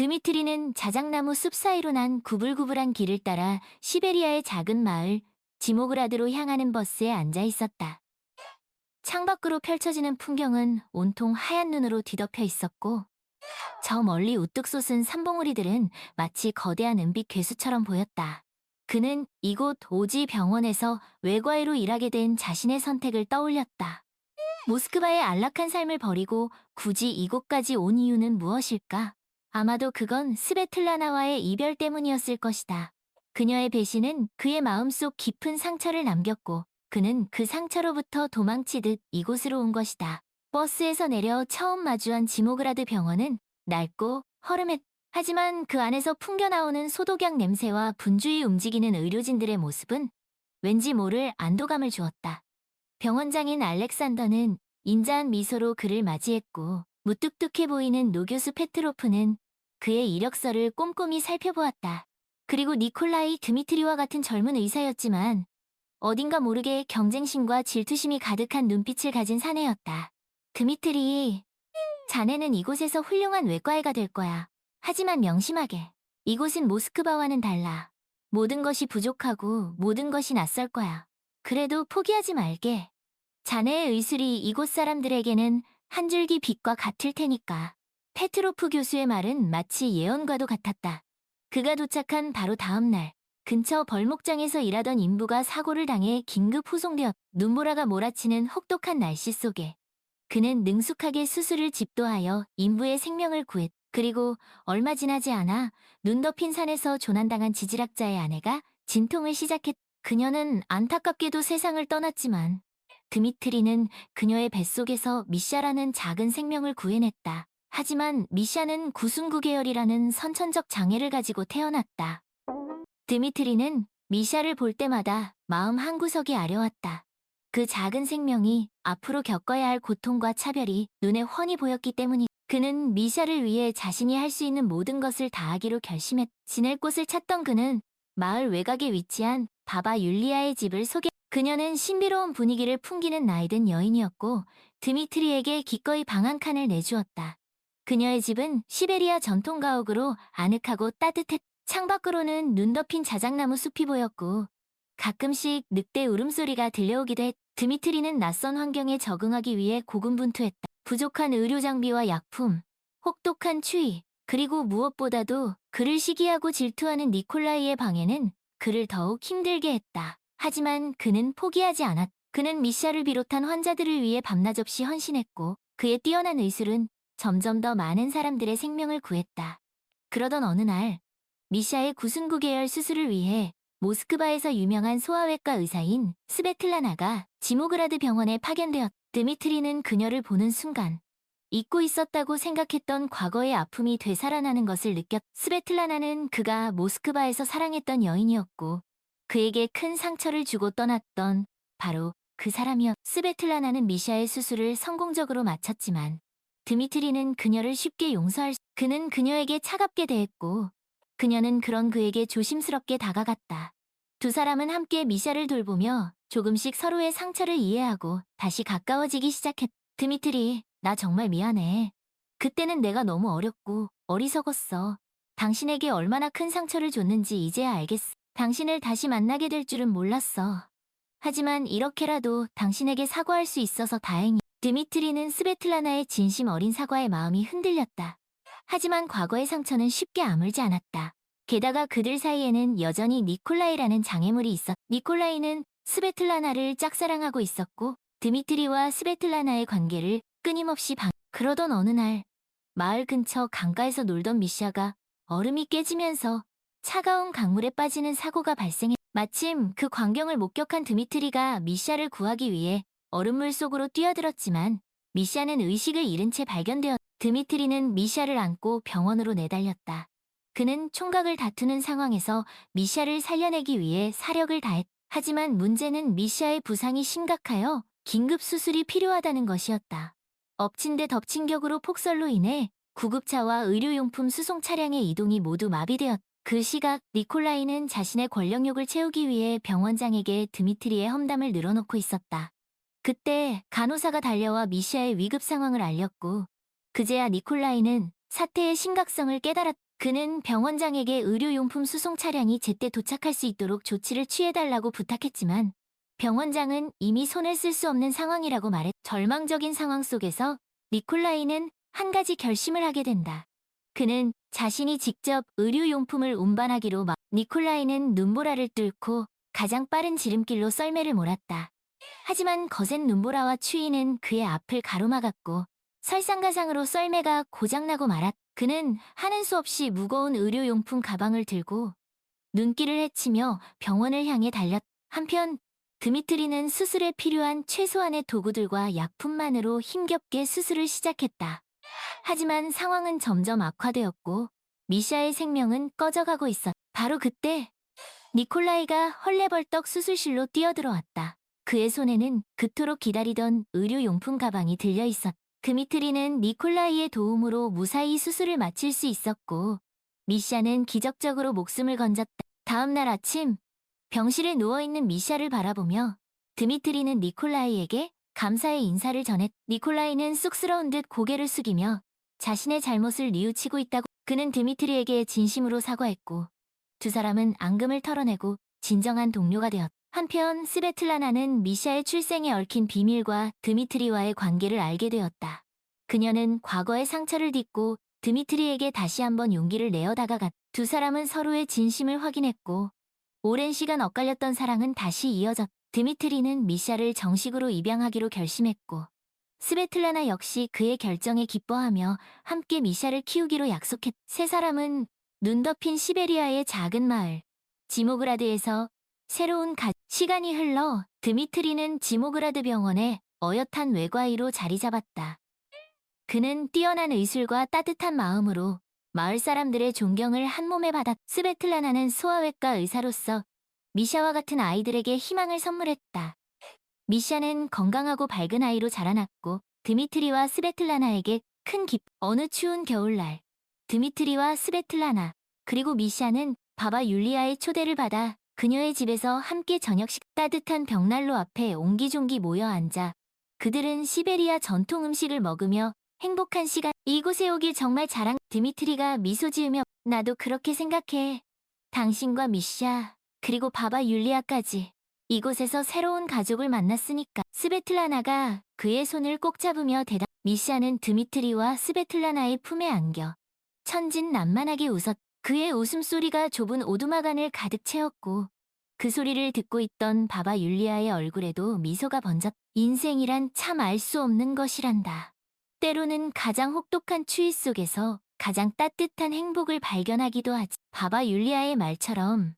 드미트리는 자작나무 숲 사이로 난 구불구불한 길을 따라 시베리아의 작은 마을 지모그라드로 향하는 버스에 앉아 있었다. 창밖으로 펼쳐지는 풍경은 온통 하얀 눈으로 뒤덮여 있었고 저 멀리 우뚝 솟은 산봉우리들은 마치 거대한 은빛 괴수처럼 보였다. 그는 이곳 오지 병원에서 외과의로 일하게 된 자신의 선택을 떠올렸다. 모스크바의 안락한 삶을 버리고 굳이 이곳까지 온 이유는 무엇일까? 아마도 그건 스베틀라나와의 이별 때문이었을 것이다. 그녀의 배신은 그의 마음속 깊은 상처를 남겼고 그는 그 상처로부터 도망치듯 이곳으로 온 것이다. 버스에서 내려 처음 마주한 지모그라드 병원은 낡고 허름했. 하지만 그 안에서 풍겨나오는 소독약 냄새와 분주히 움직이는 의료진들의 모습은 왠지 모를 안도감을 주었다. 병원장인 알렉산더는 인자한 미소로 그를 맞이했고 무뚝뚝해 보이는 노교수 페트로프는 그의 이력서를 꼼꼼히 살펴보았다. 그리고 니콜라이 드미트리와 같은 젊은 의사였지만 어딘가 모르게 경쟁심과 질투심이 가득한 눈빛을 가진 사내였다. 드미트리, 자네는 이곳에서 훌륭한 외과의가 될 거야. 하지만 명심하게, 이곳은 모스크바와는 달라. 모든 것이 부족하고 모든 것이 낯설 거야. 그래도 포기하지 말게. 자네의 의술이 이곳 사람들에게는 한 줄기 빛과 같을 테니까. 페트로프 교수의 말은 마치 예언과도 같았다. 그가 도착한 바로 다음 날, 근처 벌목장에서 일하던 인부가 사고를 당해 긴급 후송되었. 눈보라가 몰아치는 혹독한 날씨 속에 그는 능숙하게 수술을 집도하여 인부의 생명을 구했. 그리고 얼마 지나지 않아 눈 덮인 산에서 조난당한 지질학자의 아내가 진통을 시작했. 그녀는 안타깝게도 세상을 떠났지만 드미트리는 그녀의 뱃속에서 미샤라는 작은 생명을 구해냈다. 하지만 미샤는 구순구 계열이라는 선천적 장애를 가지고 태어났다. 드미트리는 미샤를 볼 때마다 마음 한구석이 아려왔다. 그 작은 생명이 앞으로 겪어야 할 고통과 차별이 눈에 훤히 보였기 때문이. 그는 미샤를 위해 자신이 할 수 있는 모든 것을 다하기로 결심했. 지낼 곳을 찾던 그는 마을 외곽에 위치한 바바 율리아의 집을 소개. 그녀는 신비로운 분위기를 풍기는 나이든 여인이었고 드미트리에게 기꺼이 방 한 칸을 내주었다. 그녀의 집은 시베리아 전통 가옥으로 아늑하고 따뜻했. 창밖으로는 눈 덮인 자작나무 숲이 보였고 가끔씩 늑대 울음소리가 들려오기도 했. 드미트리는 낯선 환경에 적응하기 위해 고군분투했다. 부족한 의료 장비와 약품, 혹독한 추위, 그리고 무엇보다도 그를 시기하고 질투하는 니콜라이의 방해는 그를 더욱 힘들게 했다. 하지만 그는 포기하지 않았. 그는 미샤를 비롯한 환자들을 위해 밤낮 없이 헌신했고 그의 뛰어난 의술은 점점 더 많은 사람들의 생명을 구했다. 그러던 어느 날 미샤의 구순구 계열 수술을 위해 모스크바에서 유명한 소아외과 의사인 스베틀라나가 지모그라드 병원에 파견되었. 드미트리는 그녀를 보는 순간 잊고 있었다고 생각했던 과거의 아픔이 되살아나는 것을 느꼈. 스베틀라나는 그가 모스크바에서 사랑했던 여인이었고 그에게 큰 상처를 주고 떠났던 바로 그 사람이었. 스베틀라나는 미샤의 수술을 성공적으로 마쳤지만 드미트리는 그녀를 쉽게 용서할 수. 그는 그녀에게 차갑게 대했고 그녀는 그런 그에게 조심스럽게 다가갔다. 두 사람은 함께 미샤를 돌보며 조금씩 서로의 상처를 이해하고 다시 가까워지기 시작했. 드미트리, 나 정말 미안해. 그때는 내가 너무 어렸고 어리석었어. 당신에게 얼마나 큰 상처를 줬는지 이제야 알겠어. 당신을 다시 만나게 될 줄은 몰랐어. 하지만 이렇게라도 당신에게 사과할 수 있어서 다행이. 드미트리는 스베틀라나의 진심 어린 사과에 마음이 흔들렸다. 하지만 과거의 상처는 쉽게 아물지 않았다. 게다가 그들 사이에는 여전히 니콜라이라는 장애물이 있었. 니콜라이는 스베틀라나를 짝사랑하고 있었고 드미트리와 스베틀라나의 관계를 끊임없이 그러던 어느 날 마을 근처 강가에서 놀던 미샤가 얼음이 깨지면서 차가운 강물에 빠지는 사고가 발생해. 마침 그 광경을 목격한 드미트리가 미샤를 구하기 위해 얼음물 속으로 뛰어들었지만 미샤는 의식을 잃은 채 발견되었. 드미트리는 미샤를 안고 병원으로 내달렸다. 그는 총각을 다투는 상황에서 미샤를 살려내기 위해 사력을 다했. 하지만 문제는 미샤의 부상이 심각하여 긴급 수술이 필요하다는 것이었다. 엎친 데 덮친 격으로 폭설로 인해 구급차와 의료용품 수송 차량의 이동이 모두 마비되었. 그 시각 니콜라이는 자신의 권력욕을 채우기 위해 병원장에게 드미트리의 험담을 늘어놓고 있었다. 그때 간호사가 달려와 미샤의 위급 상황을 알렸고 그제야 니콜라이는 사태의 심각성을 깨달았. 그는 병원장에게 의료용품 수송 차량이 제때 도착할 수 있도록 조치를 취해달라고 부탁했지만 병원장은 이미 손을 쓸 수 없는 상황이라고 말했. 절망적인 상황 속에서 니콜라이는 한 가지 결심을 하게 된다. 그는 자신이 직접 의료용품을 운반하기로 니콜라이는 눈보라를 뚫고 가장 빠른 지름길로 썰매를 몰았다. 하지만 거센 눈보라와 추위는 그의 앞을 가로막았고 설상가상으로 썰매가 고장나고 말았. 그는 하는 수 없이 무거운 의료용품 가방을 들고 눈길을 헤치며 병원을 향해 달렸. 한편 드미트리는 수술에 필요한 최소한의 도구들과 약품만으로 힘겹게 수술을 시작했다. 하지만 상황은 점점 악화되었고 미샤의 생명은 꺼져가고 있었. 바로 그때 니콜라이가 헐레벌떡 수술실로 뛰어들어왔다. 그의 손에는 그토록 기다리던 의료용품 가방이 들려 있었. 드미트리는 니콜라이의 도움으로 무사히 수술을 마칠 수 있었고 미샤는 기적적으로 목숨을 건졌다. 다음 날 아침 병실에 누워있는 미샤를 바라보며 드미트리는 니콜라이에게 감사의 인사를 전했. 니콜라이는 쑥스러운 듯 고개를 숙이며 자신의 잘못을 뉘우치고 있다고. 그는 드미트리에게 진심으로 사과했고 두 사람은 앙금을 털어내고 진정한 동료가 되었다. 한편 스베틀라나는 미샤의 출생에 얽힌 비밀과 드미트리와의 관계를 알게 되었다. 그녀는 과거의 상처를 딛고 드미트리에게 다시 한번 용기를 내어 다가갔다. 두 사람은 서로의 진심을 확인했고 오랜 시간 엇갈렸던 사랑은 다시 이어졌다. 드미트리는 미샤를 정식으로 입양하기로 결심했고 스베틀라나 역시 그의 결정에 기뻐하며 함께 미샤를 키우기로 약속했다. 세 사람은 눈 덮인 시베리아의 작은 마을 지모그라드에서 새로운 시간이 흘러 드미트리는 지모그라드 병원의 어엿한 외과의로 자리 잡았다. 그는 뛰어난 의술과 따뜻한 마음으로 마을 사람들의 존경을 한몸에 받았. 스베틀라나는 소아외과 의사로서 미샤와 같은 아이들에게 희망을 선물했다. 미샤는 건강하고 밝은 아이로 자라났고 드미트리와 스베틀라나에게 큰 어느 추운 겨울날 드미트리와 스베틀라나 그리고 미샤는 바바 율리아의 초대를 받아 그녀의 집에서 함께 저녁식. 따뜻한 벽난로 앞에 옹기종기 모여 앉아 그들은 시베리아 전통 음식을 먹으며 행복한 시간. 이곳에 오길 정말 잘한. 드미트리가 미소 지으며 나도 그렇게 생각해. 당신과 미샤 그리고 바바 율리아까지 이곳에서 새로운 가족을 만났으니까. 스베틀라나가 그의 손을 꼭 잡으며 대답. 미샤는 드미트리와 스베틀라나의 품에 안겨 천진난만하게 웃었. 그의 웃음소리가 좁은 오두막안을 가득 채웠고 그 소리를 듣고 있던 바바 율리아의 얼굴에도 미소가 번졌. 인생이란 참 알 수 없는 것이란다. 때로는 가장 혹독한 추위 속에서 가장 따뜻한 행복을 발견하기도 하지. 바바 율리아의 말처럼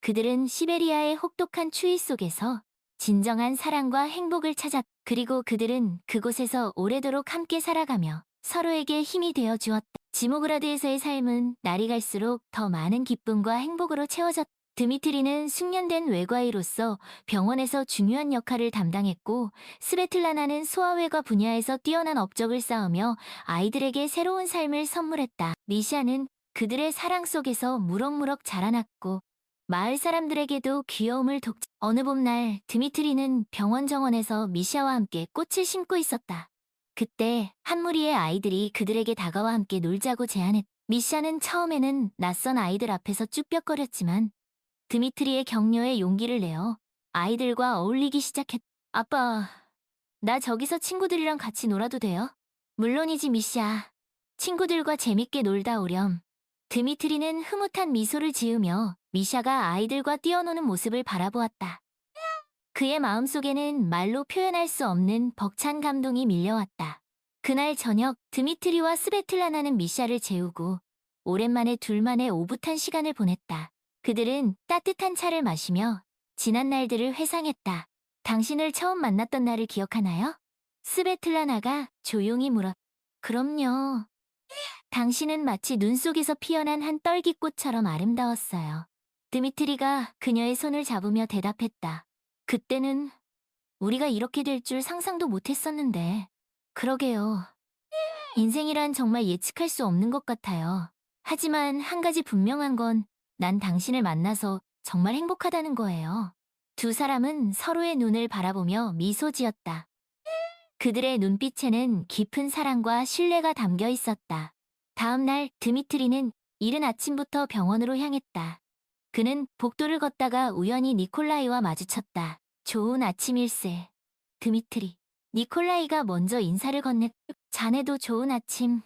그들은 시베리아의 혹독한 추위 속에서 진정한 사랑과 행복을 찾았. 그리고 그들은 그곳에서 오래도록 함께 살아가며 서로에게 힘이 되어 주었다. 지모그라드에서의 삶은 날이 갈수록 더 많은 기쁨과 행복으로 채워졌다. 드미트리는 숙련된 외과의로서 병원에서 중요한 역할을 담당했고 스베틀라나는 소아외과 분야에서 뛰어난 업적을 쌓으며 아이들에게 새로운 삶을 선물했다. 미샤는 그들의 사랑 속에서 무럭무럭 자라났고 마을 사람들에게도 귀여움을 어느 봄날 드미트리는 병원 정원에서 미샤와 함께 꽃을 심고 있었다. 그때 한 무리의 아이들이 그들에게 다가와 함께 놀자고 제안했다. 미샤는 처음에는 낯선 아이들 앞에서 쭈뼛거렸지만 드미트리의 격려에 용기를 내어 아이들과 어울리기 시작했다. 아빠, 나 저기서 친구들이랑 같이 놀아도 돼요? 물론이지 미샤. 친구들과 재밌게 놀다 오렴. 드미트리는 흐뭇한 미소를 지으며 미샤가 아이들과 뛰어노는 모습을 바라보았다. 그의 마음속에는 말로 표현할 수 없는 벅찬 감동이 밀려왔다. 그날 저녁 드미트리와 스베틀라나는 미샤를 재우고 오랜만에 둘만의 오붓한 시간을 보냈다. 그들은 따뜻한 차를 마시며 지난 날들을 회상했다. 당신을 처음 만났던 날을 기억하나요? 스베틀라나가 조용히 물었. 그럼요. 당신은 마치 눈 속에서 피어난 한 떨기꽃처럼 아름다웠어요. 드미트리가 그녀의 손을 잡으며 대답했다. 그때는 우리가 이렇게 될 줄 상상도 못했었는데. 그러게요. 인생이란 정말 예측할 수 없는 것 같아요. 하지만 한 가지 분명한 건 난 당신을 만나서 정말 행복하다는 거예요. 두 사람은 서로의 눈을 바라보며 미소 지었다. 그들의 눈빛에는 깊은 사랑과 신뢰가 담겨 있었다. 다음 날 드미트리는 이른 아침부터 병원으로 향했다. 그는 복도를 걷다가 우연히 니콜라이와 마주쳤다. 좋은 아침일세. 드미트리. 니콜라이가 먼저 인사를 건넸. 자네도 좋은 아침.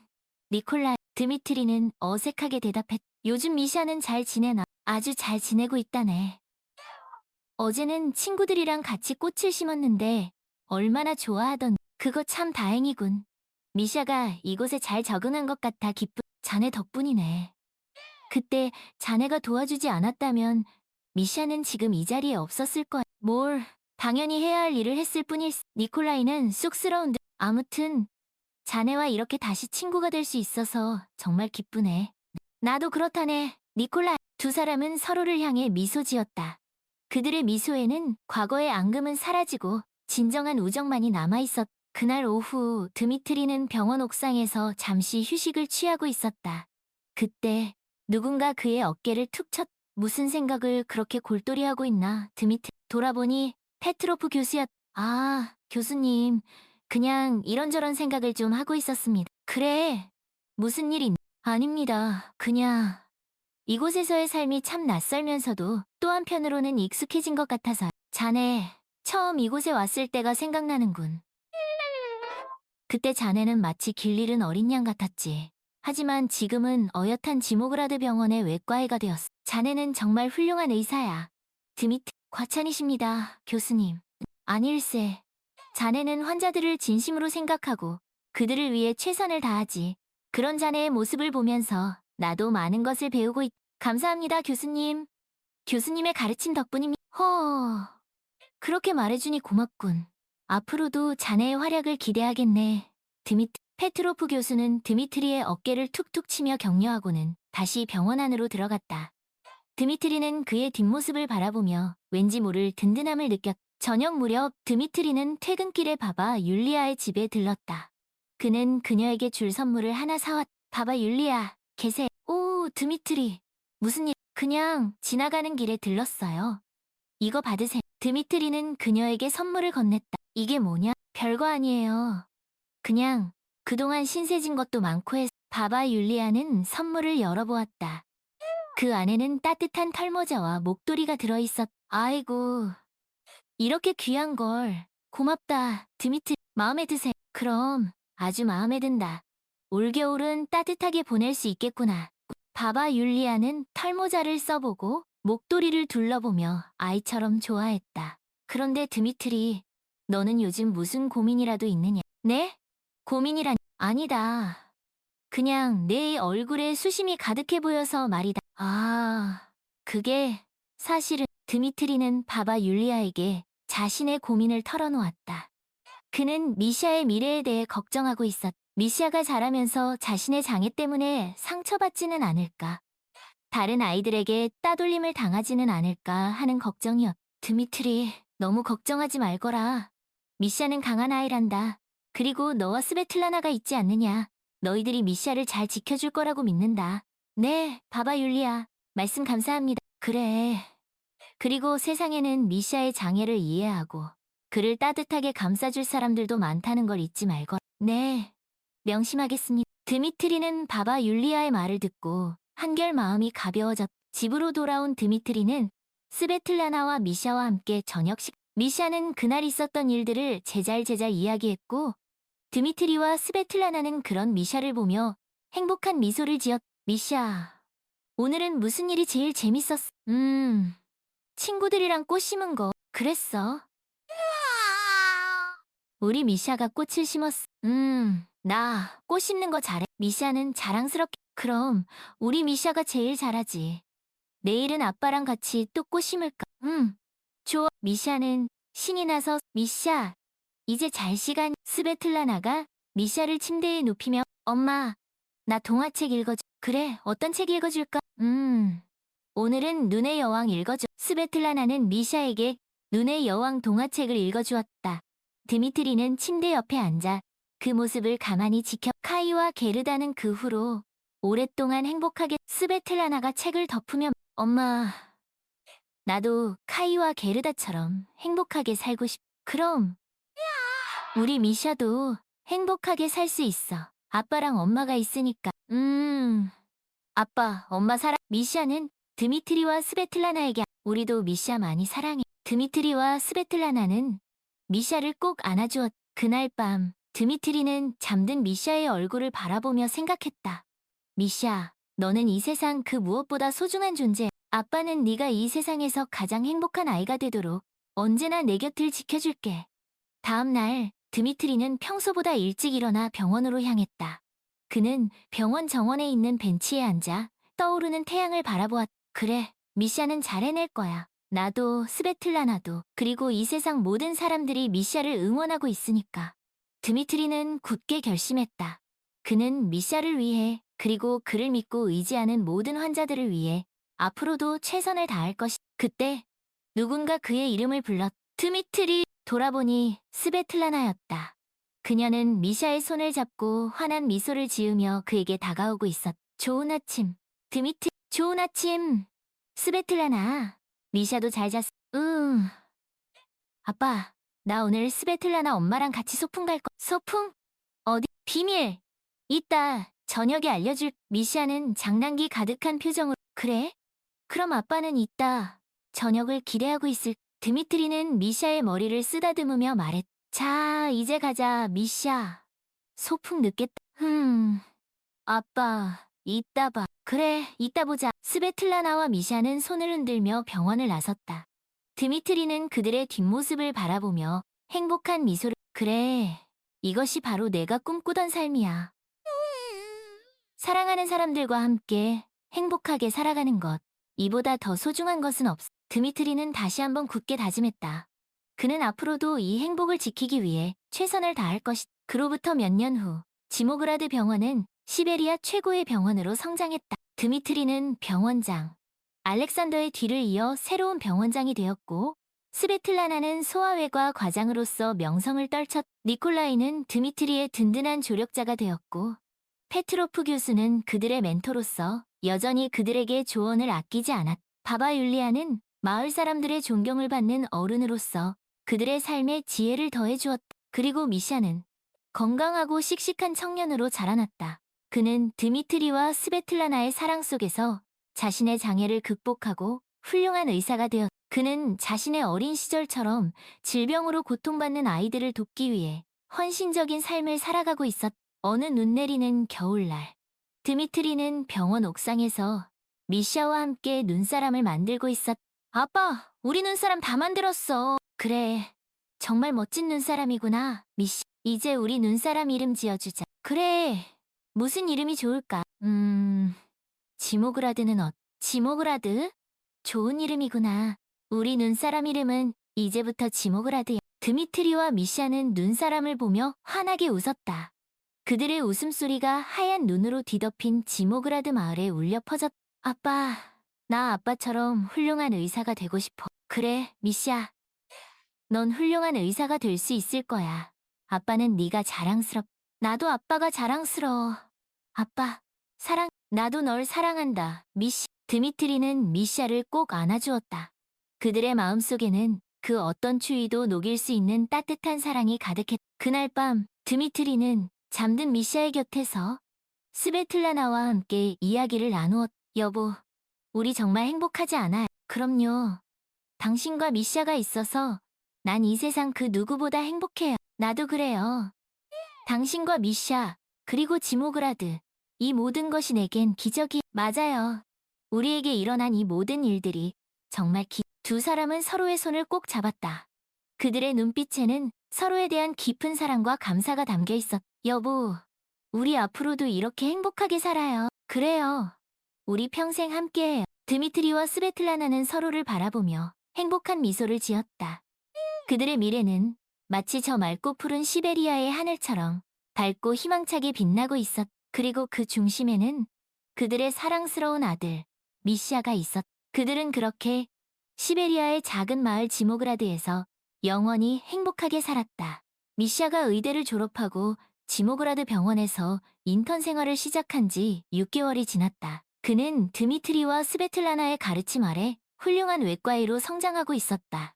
니콜라이. 드미트리는 어색하게 대답했. 요즘 미샤는 잘 지내나? 아주 잘 지내고 있다네. 어제는 친구들이랑 같이 꽃을 심었는데 얼마나 좋아하던. 그거 참 다행이군. 미샤가 이곳에 잘 적응한 것 같아 기쁜. 자네 덕분이네. 그때 자네가 도와주지 않았다면 미샤는 지금 이 자리에 없었을 거야. 뭘, 당연히 해야 할 일을 했을 뿐일. 니콜라이는 쑥스러운 듯. 아무튼 자네와 이렇게 다시 친구가 될 수 있어서 정말 기쁘네. 나도 그렇다네. 니콜라이. 두 사람은 서로를 향해 미소 지었다. 그들의 미소에는 과거의 앙금은 사라지고 진정한 우정만이 남아있었다. 그날 오후 드미트리는 병원 옥상에서 잠시 휴식을 취하고 있었다. 그때 누군가 그의 어깨를 툭 쳤. 무슨 생각을 그렇게 골똘히하고 있나. 돌아보니 페트로프 교수였. 아, 교수님. 그냥 이런저런 생각을 좀 하고 있었습니다. 그래. 무슨 일 있? 아닙니다. 그냥 이곳에서의 삶이 참 낯설면서도 또 한편으로는 익숙해진 것 같아서. 자네, 처음 이곳에 왔을 때가 생각나는군. 그때 자네는 마치 길 잃은 어린 양 같았지. 하지만 지금은 어엿한 지모그라드 병원의 외과의가 되었어. 자네는 정말 훌륭한 의사야. 과찬이십니다, 교수님. 아닐세. 자네는 환자들을 진심으로 생각하고 그들을 위해 최선을 다하지. 그런 자네의 모습을 보면서 나도 많은 것을 배우고 감사합니다, 교수님. 교수님의 가르침 덕분입니다. 그렇게 말해주니 고맙군. 앞으로도 자네의 활약을 기대하겠네. 페트로프 교수는 드미트리의 어깨를 툭툭 치며 격려하고는 다시 병원 안으로 들어갔다. 드미트리는 그의 뒷모습을 바라보며 왠지 모를 든든함을 느꼈다. 저녁 무렵 드미트리는 퇴근길에 바바 율리아의 집에 들렀다. 그는 그녀에게 줄 선물을 하나 사왔다. 바바 율리아, 계세. 오, 드미트리. 무슨 일? 그냥 지나가는 길에 들렀어요. 이거 받으세요. 드미트리는 그녀에게 선물을 건넸다. 이게 뭐냐? 별거 아니에요. 그냥 그동안 신세진 것도 많고 해서. 바바 율리아는 선물을 열어보았다. 그 안에는 따뜻한 털모자와 목도리가 들어있었. 아이고, 이렇게 귀한 걸. 고맙다, 드미트리. 마음에 드세요. 그럼 아주 마음에 든다. 올겨울은 따뜻하게 보낼 수 있겠구나. 바바 율리아는 털모자를 써보고 목도리를 둘러보며 아이처럼 좋아했다. 그런데 드미트리, 너는 요즘 무슨 고민이라도 있느냐? 네? 고민이란 아니다. 그냥 내 얼굴에 수심이 가득해 보여서 말이다. 아, 그게 사실은. 드미트리는 바바 율리아에게 자신의 고민을 털어놓았다. 그는 미샤의 미래에 대해 걱정하고 있었다. 미샤가 자라면서 자신의 장애 때문에 상처받지는 않을까. 다른 아이들에게 따돌림을 당하지는 않을까 하는 걱정이었다. 드미트리, 너무 걱정하지 말거라. 미샤는 강한 아이란다. 그리고 너와 스베틀라나가 있지 않느냐. 너희들이 미샤를 잘 지켜줄 거라고 믿는다. 네, 바바 율리아. 말씀 감사합니다. 그래. 그리고 세상에는 미샤의 장애를 이해하고 그를 따뜻하게 감싸줄 사람들도 많다는 걸 잊지 말거라. 네, 명심하겠습니다. 드미트리는 바바 율리아의 말을 듣고 한결 마음이 가벼워졌다. 집으로 돌아온 드미트리는 스베틀라나와 미샤와 함께 저녁식. 미샤는 그날 있었던 일들을 제잘제잘 이야기했고 드미트리와 스베틀라나는 그런 미샤를 보며 행복한 미소를 지었. 미샤, 오늘은 무슨 일이 제일 재밌었어? 친구들이랑 꽃 심은 거. 그랬어. 우리 미샤가 꽃을 심었어. 나 꽃 심는 거 잘해. 미샤는 자랑스럽게. 그럼 우리 미샤가 제일 잘하지. 내일은 아빠랑 같이 또 꽃 심을까? 좋아. 미샤는 신이 나서. 미샤, 이제 잘 시간. 스베틀라나가 미샤를 침대에 눕히며 엄마, 나 동화책 읽어줘. 그래, 어떤 책 읽어줄까? 오늘은 눈의 여왕 읽어줘. 스베틀라나는 미샤에게 눈의 여왕 동화책을 읽어주었다. 드미트리는 침대 옆에 앉아 그 모습을 가만히 지켜. 카이와 게르다는 그 후로 오랫동안 행복하게. 스베틀라나가 책을 덮으며 엄마, 나도 카이와 게르다처럼 행복하게 살고 싶. 그럼 우리 미샤도 행복하게 살 수 있어. 아빠랑 엄마가 있으니까. 아빠, 엄마 사랑. 미시아는 드미트리와 스베틀라나에게 우리도 미시아 많이 사랑해. 드미트리와 스베틀라나는 미시아를 꼭 안아주었. 그날 밤 드미트리는 잠든 미시아의 얼굴을 바라보며 생각했다. 미시아, 너는 이 세상 그 무엇보다 소중한 존재. 아빠는 네가 이 세상에서 가장 행복한 아이가 되도록 언제나 내 곁을 지켜줄게. 다음 날 드미트리는 평소보다 일찍 일어나 병원으로 향했다. 그는 병원 정원에 있는 벤치에 앉아 떠오르는 태양을 바라보았. 그래, 미샤는 잘 해낼 거야. 나도 스베틀라나도 그리고 이 세상 모든 사람들이 미샤를 응원하고 있으니까. 드미트리는 굳게 결심했다. 그는 미샤를 위해 그리고 그를 믿고 의지하는 모든 환자들을 위해 앞으로도 최선을 다할 것이. 그때 누군가 그의 이름을 불렀. 드미트리. 돌아보니 스베틀라나였다. 그녀는 미샤의 손을 잡고 환한 미소를 지으며 그에게 다가오고 있었. 좋은 아침. 좋은 아침. 스베틀라나. 미샤도 잘 잤어. 아빠, 나 오늘 스베틀라나 엄마랑 같이 소풍 갈 거. 소풍? 어디? 비밀. 이따 저녁에 알려줄. 미샤는 장난기 가득한 표정으로. 그래? 그럼 아빠는 이따 저녁을 기대하고 있을. 드미트리는 미샤의 머리를 쓰다듬으며 말했. 자, 이제 가자, 미샤. 소풍 늦겠다. 아빠, 이따 봐. 그래, 이따 보자. 스베틀라나와 미샤는 손을 흔들며 병원을 나섰다. 드미트리는 그들의 뒷모습을 바라보며 행복한 미소를. 그래, 이것이 바로 내가 꿈꾸던 삶이야. 사랑하는 사람들과 함께 행복하게 살아가는 것. 이보다 더 소중한 것은 없어. 드미트리는 다시 한번 굳게 다짐했다. 그는 앞으로도 이 행복을 지키기 위해 최선을 다할 것이다. 그로부터 몇 년 후, 지모그라드 병원은 시베리아 최고의 병원으로 성장했다. 드미트리는 병원장, 알렉산더의 뒤를 이어 새로운 병원장이 되었고, 스베틀라나는 소아외과 과장으로서 명성을 떨쳤. 니콜라이는 드미트리의 든든한 조력자가 되었고, 페트로프 교수는 그들의 멘토로서 여전히 그들에게 조언을 아끼지 않았. 바바 율리아는 마을 사람들의 존경을 받는 어른으로서 그들의 삶에 지혜를 더해주었다. 그리고 미샤는 건강하고 씩씩한 청년으로 자라났다. 그는 드미트리와 스베틀라나의 사랑 속에서 자신의 장애를 극복하고 훌륭한 의사가 되었다. 그는 자신의 어린 시절처럼 질병으로 고통받는 아이들을 돕기 위해 헌신적인 삶을 살아가고 있었다. 어느 눈 내리는 겨울날, 드미트리는 병원 옥상에서 미샤와 함께 눈사람을 만들고 있었다. 아빠, 우리 눈사람 다 만들었어. 그래, 정말 멋진 눈사람이구나, 미샤. 이제 우리 눈사람 이름 지어주자. 그래, 무슨 이름이 좋을까? 지모그라드는 지모그라드? 좋은 이름이구나. 우리 눈사람 이름은 이제부터 지모그라드야. 드미트리와 미샤는 눈사람을 보며 환하게 웃었다. 그들의 웃음소리가 하얀 눈으로 뒤덮인 지모그라드 마을에 울려 퍼졌다. 아빠, 나 아빠처럼 훌륭한 의사가 되고 싶어. 그래, 미샤. 넌 훌륭한 의사가 될 수 있을 거야. 아빠는 네가 자랑스럽. 나도 아빠가 자랑스러워. 아빠, 나도 널 사랑한다, 미샤. 드미트리는 미샤를 꼭 안아주었다. 그들의 마음속에는 그 어떤 추위도 녹일 수 있는 따뜻한 사랑이 가득했다. 그날 밤, 드미트리는 잠든 미샤의 곁에서 스베틀라나와 함께 이야기를 나누었다. 여보, 우리 정말 행복하지 않아요? 그럼요. 당신과 미샤가 있어서 난 이 세상 그 누구보다 행복해요. 나도 그래요. 당신과 미샤, 그리고 지모그라드, 이 모든 것이 내겐 기적이. 맞아요. 우리에게 일어난 이 모든 일들이 정말 두 사람은 서로의 손을 꼭 잡았다. 그들의 눈빛에는 서로에 대한 깊은 사랑과 감사가 담겨 있었다. 여보, 우리 앞으로도 이렇게 행복하게 살아요. 그래요. 우리 평생 함께해요. 드미트리와 스베틀라나는 서로를 바라보며 행복한 미소를 지었다. 그들의 미래는 마치 저 맑고 푸른 시베리아의 하늘처럼 밝고 희망차게 빛나고 있었. 그리고 그 중심에는 그들의 사랑스러운 아들, 미샤가 있었. 그들은 그렇게 시베리아의 작은 마을 지모그라드에서 영원히 행복하게 살았다. 미샤가 의대를 졸업하고 지모그라드 병원에서 인턴 생활을 시작한 지 6개월이 지났다. 그는 드미트리와 스베틀라나의 가르침 아래 훌륭한 외과의로 성장하고 있었다.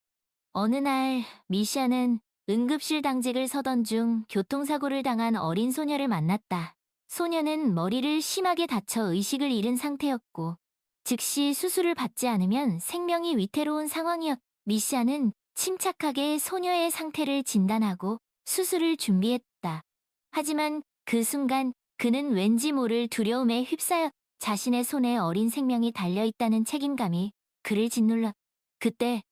어느 날 미샤는 응급실 당직을 서던 중 교통사고를 당한 어린 소녀를 만났다. 소녀는 머리를 심하게 다쳐 의식을 잃은 상태였고, 즉시 수술을 받지 않으면 생명이 위태로운 상황이었. 미샤는 침착하게 소녀의 상태를 진단하고 수술을 준비했다. 하지만 그 순간 그는 왠지 모를 두려움에 휩싸여 자신의 손에 어린 생명이 달려있다는 책임감이 그를 짓눌렀. 그때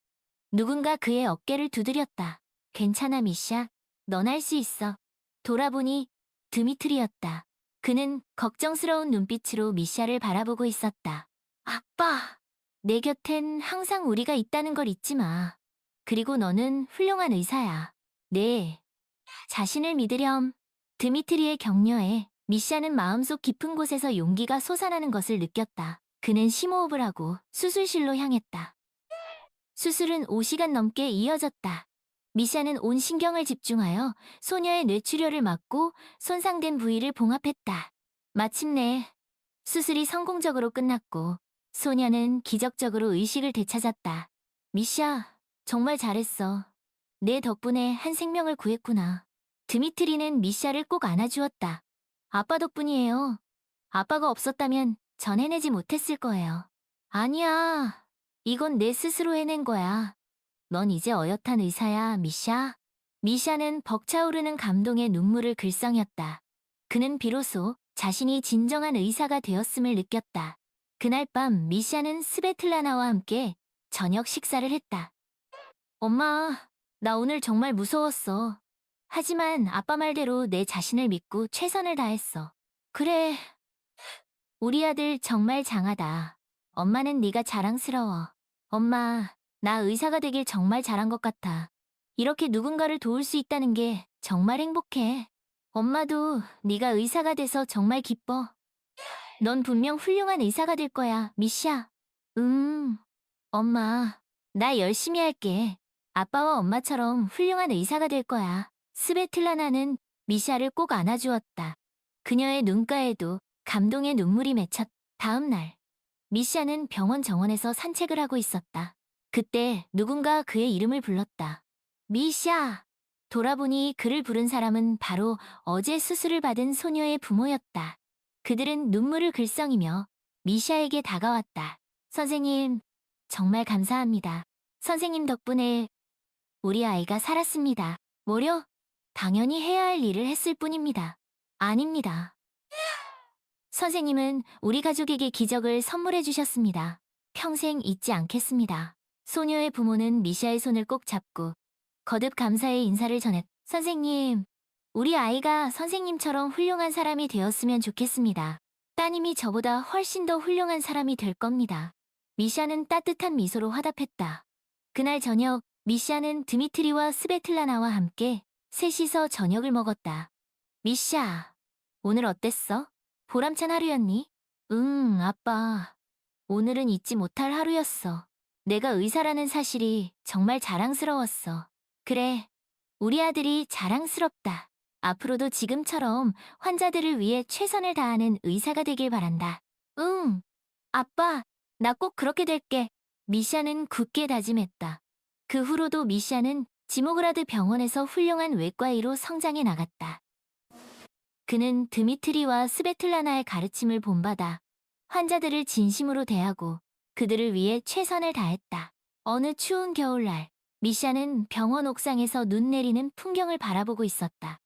누군가 그의 어깨를 두드렸다. 괜찮아, 미샤. 넌 할 수 있어. 돌아보니 드미트리였다. 그는 걱정스러운 눈빛으로 미샤를 바라보고 있었다. 아빠! 내 곁엔 항상 우리가 있다는 걸 잊지 마. 그리고 너는 훌륭한 의사야. 네. 자신을 믿으렴. 드미트리의 격려에 미샤는 마음속 깊은 곳에서 용기가 솟아나는 것을 느꼈다. 그는 심호흡을 하고 수술실로 향했다. 수술은 5시간 넘게 이어졌다. 미샤는 온 신경을 집중하여 소녀의 뇌출혈을 막고 손상된 부위를 봉합했다. 마침내 수술이 성공적으로 끝났고 소녀는 기적적으로 의식을 되찾았다. 미샤, 정말 잘했어. 내 덕분에 한 생명을 구했구나. 드미트리는 미샤를 꼭 안아주었다. 아빠 덕분이에요. 아빠가 없었다면 전 해내지 못했을 거예요. 아니야. 이건 내 스스로 해낸 거야. 넌 이제 어엿한 의사야, 미샤. 미샤는 벅차오르는 감동의 눈물을 글썽였다. 그는 비로소 자신이 진정한 의사가 되었음을 느꼈다. 그날 밤 미샤는 스베틀라나와 함께 저녁 식사를 했다. 엄마, 나 오늘 정말 무서웠어. 하지만 아빠 말대로 내 자신을 믿고 최선을 다했어. 그래, 우리 아들 정말 장하다. 엄마는 네가 자랑스러워. 엄마, 나 의사가 되길 정말 잘한 것 같아. 이렇게 누군가를 도울 수 있다는 게 정말 행복해. 엄마도 네가 의사가 돼서 정말 기뻐. 넌 분명 훌륭한 의사가 될 거야, 미샤. 엄마, 나 열심히 할게. 아빠와 엄마처럼 훌륭한 의사가 될 거야. 스베틀라나는 미샤를 꼭 안아주었다. 그녀의 눈가에도 감동의 눈물이 맺혔. 다음 날, 미샤는 병원 정원에서 산책을 하고 있었다. 그때 누군가 그의 이름을 불렀다. 미샤! 돌아보니 그를 부른 사람은 바로 어제 수술을 받은 소녀의 부모였다. 그들은 눈물을 글썽이며 미샤에게 다가왔다. 선생님, 정말 감사합니다. 선생님 덕분에 우리 아이가 살았습니다. 뭐려? 당연히 해야 할 일을 했을 뿐입니다. 아닙니다. 선생님은 우리 가족에게 기적을 선물해 주셨습니다. 평생 잊지 않겠습니다. 소녀의 부모는 미샤의 손을 꼭 잡고 거듭 감사의 인사를 전했. 선생님, 우리 아이가 선생님처럼 훌륭한 사람이 되었으면 좋겠습니다. 따님이 저보다 훨씬 더 훌륭한 사람이 될 겁니다. 미샤는 따뜻한 미소로 화답했다. 그날 저녁, 미샤는 드미트리와 스베틀라나와 함께 셋이서 저녁을 먹었다. 미샤, 오늘 어땠어? 보람찬 하루였니? 응, 아빠. 오늘은 잊지 못할 하루였어. 내가 의사라는 사실이 정말 자랑스러웠어. 그래, 우리 아들이 자랑스럽다. 앞으로도 지금처럼 환자들을 위해 최선을 다하는 의사가 되길 바란다. 응, 아빠, 나 꼭 그렇게 될게. 미샤는 굳게 다짐했다. 그 후로도 미샤는 지모그라드 병원에서 훌륭한 외과의로 성장해 나갔다. 그는 드미트리와 스베틀라나의 가르침을 본받아 환자들을 진심으로 대하고 그들을 위해 최선을 다했다. 어느 추운 겨울날, 미샤는 병원 옥상에서 눈 내리는 풍경을 바라보고 있었다.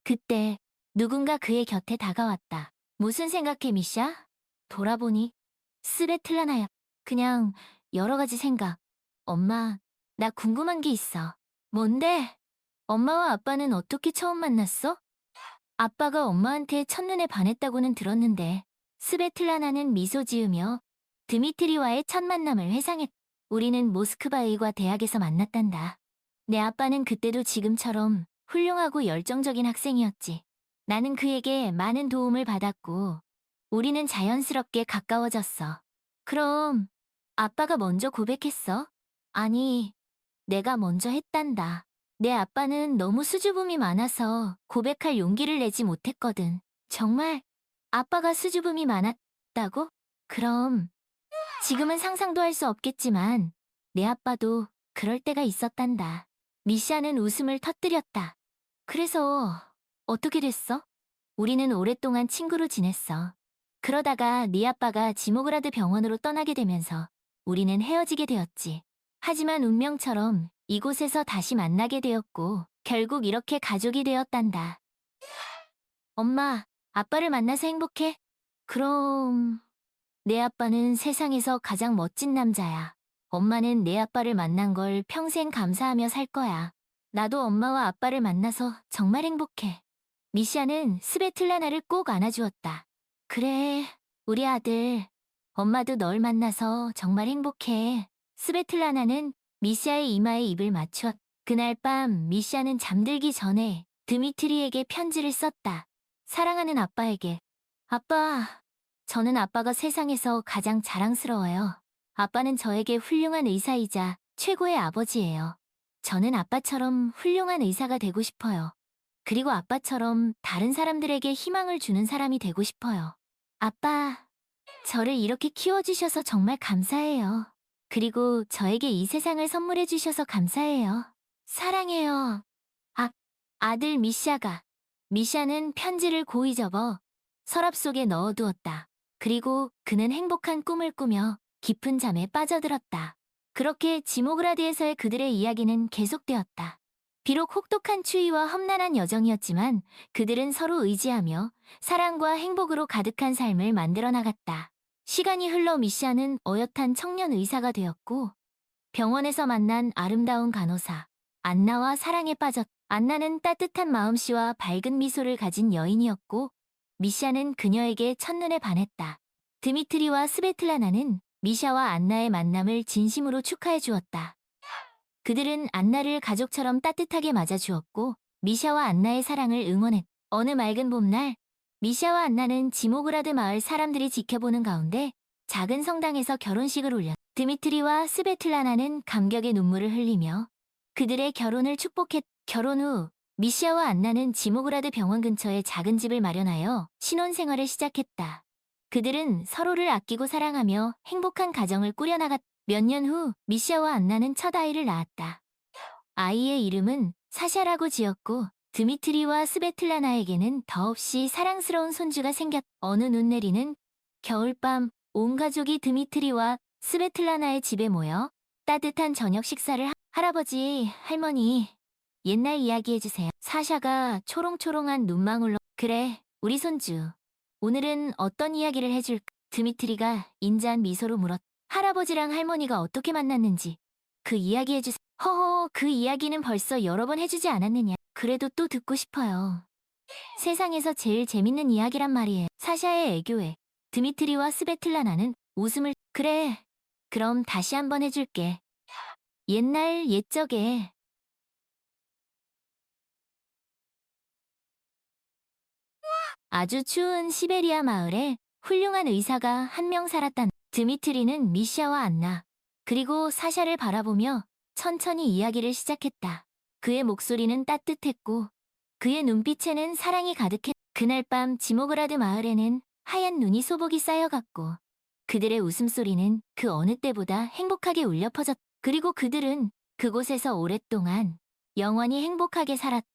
그때 누군가 그의 곁에 다가왔다. 무슨 생각해, 미샤? 돌아보니 스베틀라나야. 그냥 여러 가지 생각. 엄마, 나 궁금한 게 있어. 뭔데? 엄마와 아빠는 어떻게 처음 만났어? 아빠가 엄마한테 첫눈에 반했다고는 들었는데 스베틀라나는 미소 지으며 드미트리와의 첫 만남을 회상했. 우리는 모스크바의과 대학에서 만났단다. 내 아빠는 그때도 지금처럼 훌륭하고 열정적인 학생이었지. 나는 그에게 많은 도움을 받았고 우리는 자연스럽게 가까워졌어. 그럼 아빠가 먼저 고백했어? 아니, 내가 먼저 했단다. 내 아빠는 너무 수줍음이 많아서 고백할 용기를 내지 못했거든. 정말? 아빠가 수줍음이 많았다고? 그럼 지금은 상상도 할 수 없겠지만 내 아빠도 그럴 때가 있었단다. 미샤는 웃음을 터뜨렸다. 그래서 어떻게 됐어? 우리는 오랫동안 친구로 지냈어. 그러다가 네 아빠가 지모그라드 병원으로 떠나게 되면서 우리는 헤어지게 되었지. 하지만 운명처럼 이곳에서 다시 만나게 되었고 결국 이렇게 가족이 되었단다. 엄마, 아빠를 만나서 행복해? 그럼 내 아빠는 세상에서 가장 멋진 남자야. 엄마는 내 아빠를 만난 걸 평생 감사하며 살 거야. 나도 엄마와 아빠를 만나서 정말 행복해. 미샤는 스베틀라나를 꼭 안아주었다. 그래, 우리 아들. 엄마도 널 만나서 정말 행복해. 스베틀라나는 미샤의 이마에 입을 맞추었다. 그날 밤 미샤는 잠들기 전에 드미트리에게 편지를 썼다. 사랑하는 아빠에게. 아빠, 저는 아빠가 세상에서 가장 자랑스러워요. 아빠는 저에게 훌륭한 의사이자 최고의 아버지예요. 저는 아빠처럼 훌륭한 의사가 되고 싶어요. 그리고 아빠처럼 다른 사람들에게 희망을 주는 사람이 되고 싶어요. 아빠, 저를 이렇게 키워주셔서 정말 감사해요. 그리고 저에게 이 세상을 선물해 주셔서 감사해요. 사랑해요. 아, 아들 미샤가. 미샤는 편지를 고이 접어 서랍 속에 넣어두었다. 그리고 그는 행복한 꿈을 꾸며 깊은 잠에 빠져들었다. 그렇게 지모그라드에서의 그들의 이야기는 계속되었다. 비록 혹독한 추위와 험난한 여정이었지만 그들은 서로 의지하며 사랑과 행복으로 가득한 삶을 만들어 나갔다. 시간이 흘러 미샤는 어엿한 청년 의사가 되었고 병원에서 만난 아름다운 간호사 안나와 사랑에 빠졌. 안나는 따뜻한 마음씨와 밝은 미소를 가진 여인이었고 미샤는 그녀에게 첫눈에 반했다. 드미트리와 스베틀라나는 미샤와 안나의 만남을 진심으로 축하해 주었다. 그들은 안나를 가족처럼 따뜻하게 맞아주었고 미샤와 안나의 사랑을 응원했다. 어느 맑은 봄날 미샤와 안나는 지모그라드 마을 사람들이 지켜보는 가운데 작은 성당에서 결혼식을 올렸다. 드미트리와 스베틀라나는 감격의 눈물을 흘리며 그들의 결혼을 축복했다. 결혼 후 미샤와 안나는 지모그라드 병원 근처에 작은 집을 마련하여 신혼생활을 시작했다. 그들은 서로를 아끼고 사랑하며 행복한 가정을 꾸려나갔다. 몇 년 후 미샤와 안나는 첫 아이를 낳았다. 아이의 이름은 사샤라고 지었고 드미트리와 스베틀라나에게는 더없이 사랑스러운 손주가 생겼다. 어느 눈 내리는 겨울밤 온 가족이 드미트리와 스베틀라나의 집에 모여 따뜻한 저녁 식사를 할아버지, 할머니, 옛날 이야기 해주세요. 사샤가 초롱초롱한 눈망울로 그래, 우리 손주. 오늘은 어떤 이야기를 해줄까? 드미트리가 인자한 미소로 물었다. 할아버지랑 할머니가 어떻게 만났는지 그 이야기 해주세요. 허허, 그 이야기는 벌써 여러 번 해주지 않았느냐. 그래도 또 듣고 싶어요. 세상에서 제일 재밌는 이야기란 말이에요. 사샤의 애교에 드미트리와 스베틀라나는 웃음을 그래, 그럼 다시 한번 해줄게. 옛날 옛적에 아주 추운 시베리아 마을에 훌륭한 의사가 한 명 살았다. 드미트리는 미샤와 안나, 그리고 사샤를 바라보며 천천히 이야기를 시작했다. 그의 목소리는 따뜻했고 그의 눈빛에는 사랑이 가득했다. 그날 밤 지모그라드 마을에는 하얀 눈이 소복이 쌓여갔고 그들의 웃음소리는 그 어느 때보다 행복하게 울려 퍼졌다. 그리고 그들은 그곳에서 오랫동안 영원히 행복하게 살았다.